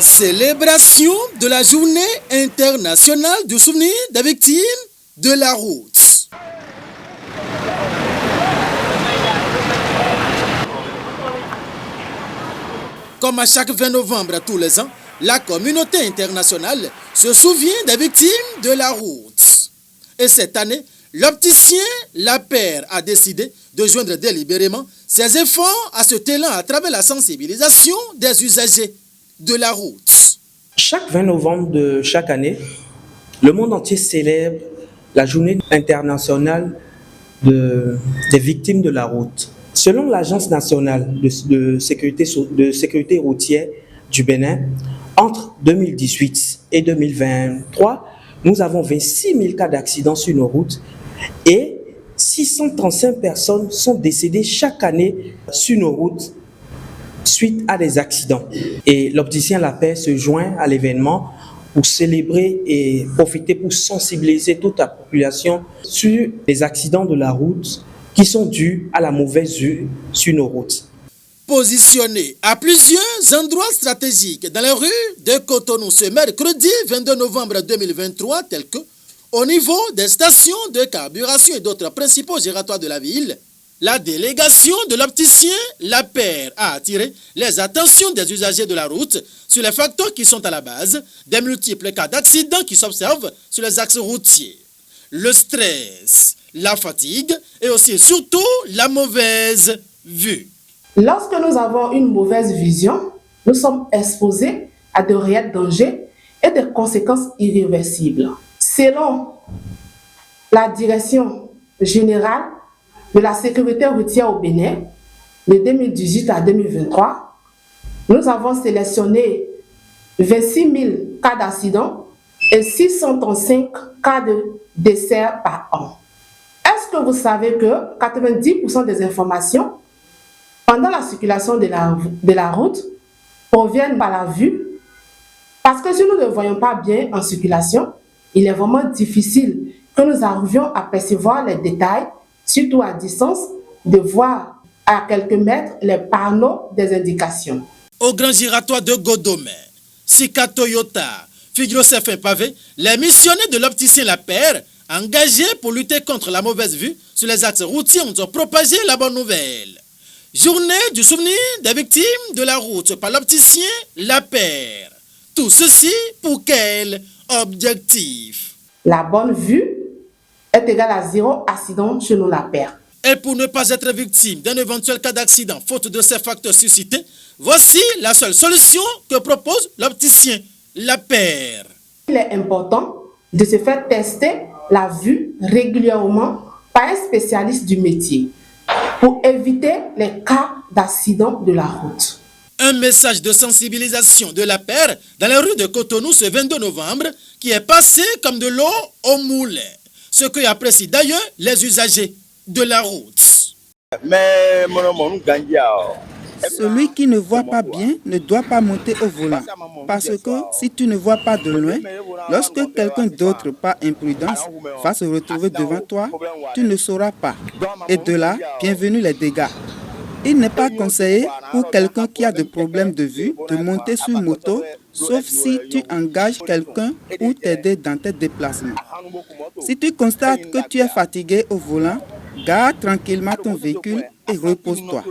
Célébration de la journée internationale du souvenir des victimes de la route. Comme à chaque 20 novembre tous les ans, la communauté internationale se souvient des victimes de la route. Et cette année, l'opticien Lapeyre a décidé de joindre délibérément ses efforts à ce talent à travers la sensibilisation des usagers de la route. Chaque 20 novembre de chaque année, le monde entier célèbre la journée internationale des victimes de la route. Selon l'Agence nationale de sécurité routière du Bénin, entre 2018 et 2023, nous avons 26 000 cas d'accidents sur nos routes et 635 personnes sont décédées chaque année sur nos routes suite à des accidents. Et l'opticien Lapeyre se joint à l'événement pour célébrer et profiter pour sensibiliser toute la population sur les accidents de la route qui sont dus à la mauvaise vue sur nos routes. Positionné à plusieurs endroits stratégiques dans les rues de Cotonou ce mercredi 22 novembre 2023, tels que au niveau des stations de carburation et d'autres principaux gératoires de la ville, la délégation de l'opticien Lapeyre a attiré les attentions des usagers de la route sur les facteurs qui sont à la base des multiples cas d'accidents qui s'observent sur les axes routiers. Le stress, la fatigue et aussi et surtout la mauvaise vue. Lorsque nous avons une mauvaise vision, nous sommes exposés à de réels dangers et des conséquences irréversibles. Selon la direction générale de la sécurité routière au Bénin, de 2018 à 2023, nous avons sélectionné 26 000 cas d'accidents et 635 cas de décès par an. Est-ce que vous savez que 90% des informations pendant la circulation de la route proviennent par la vue? Parce que si nous ne voyons pas bien en circulation, il est vraiment difficile que nous arrivions à percevoir les détails, surtout à distance, de voir à quelques mètres les panneaux des indications. Au grand giratoire de Godomé, Sika Toyota, Figurosef et Pavé, les missionnaires de l'opticien Lapeyre, engagés pour lutter contre la mauvaise vue sur les axes routiers, ont propagé la bonne nouvelle. Journée du souvenir des victimes de la route par l'opticien Lapeyre. Tout ceci pour quel objectif? La bonne vue est égale à 0 accident chez nous Lapeyre. Et pour ne pas être victime d'un éventuel cas d'accident faute de ces facteurs suscités, voici la seule solution que propose l'opticien Lapeyre. Il est important de se faire tester la vue régulièrement par un spécialiste du métier pour éviter les cas d'accident de la route. Un message de sensibilisation de Lapeyre dans les rues de Cotonou ce 22 novembre qui est passé comme de l'eau au moulin. Ce que apprécient d'ailleurs les usagers de la route. Celui qui ne voit pas bien ne doit pas monter au volant. Parce que si tu ne vois pas de loin, lorsque quelqu'un d'autre par imprudence va se retrouver devant toi, tu ne sauras pas. Et de là, bienvenue les dégâts. Il n'est pas conseillé pour quelqu'un qui a des problèmes de vue de monter sur moto, sauf si tu engages quelqu'un pour t'aider dans tes déplacements. Si tu constates que tu es fatigué au volant, garde tranquillement ton véhicule et repose-toi.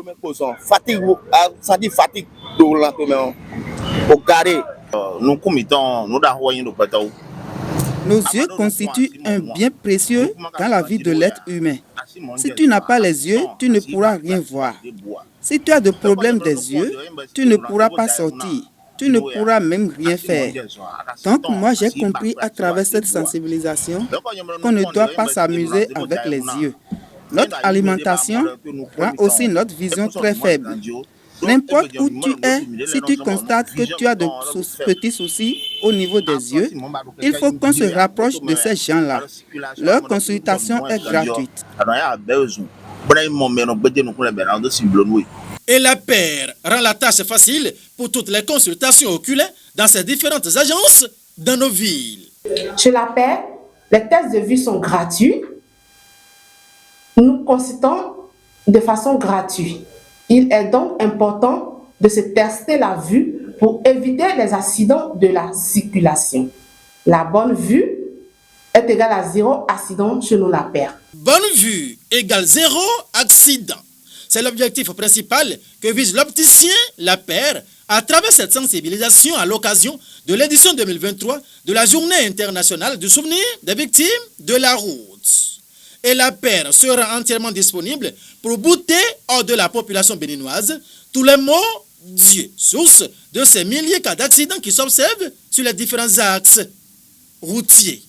Nos yeux constituent un bien précieux dans la vie de l'être humain. Si tu n'as pas les yeux, tu ne pourras rien voir. Si tu as des problèmes des yeux, tu ne pourras pas sortir. Tu ne pourras même rien faire. Donc moi j'ai compris à travers cette sensibilisation qu'on ne doit pas s'amuser avec les yeux. Notre alimentation rend aussi notre vision très faible. N'importe où tu es, si tu constates que tu as de petits soucis au niveau des yeux, il faut qu'on se rapproche de ces gens-là. Leur consultation est gratuite. Et Lapeyre rend la tâche facile pour toutes les consultations oculaires dans ces différentes agences dans nos villes. Chez Lapeyre, les tests de vue sont gratuits. Nous consultons de façon gratuite. Il est donc important de se tester la vue pour éviter les accidents de la circulation. La bonne vue est égale à 0 accident selon la paire. Bonne vue égale 0 accident. C'est l'objectif principal que vise l'opticien La Paire à travers cette sensibilisation à l'occasion de l'édition 2023 de la Journée internationale du souvenir des victimes de la route. Et La Paire sera entièrement disponible pour bouter hors de la population béninoise tous les maux d'yeux, source de ces milliers de cas d'accidents qui s'observent sur les différents axes routiers.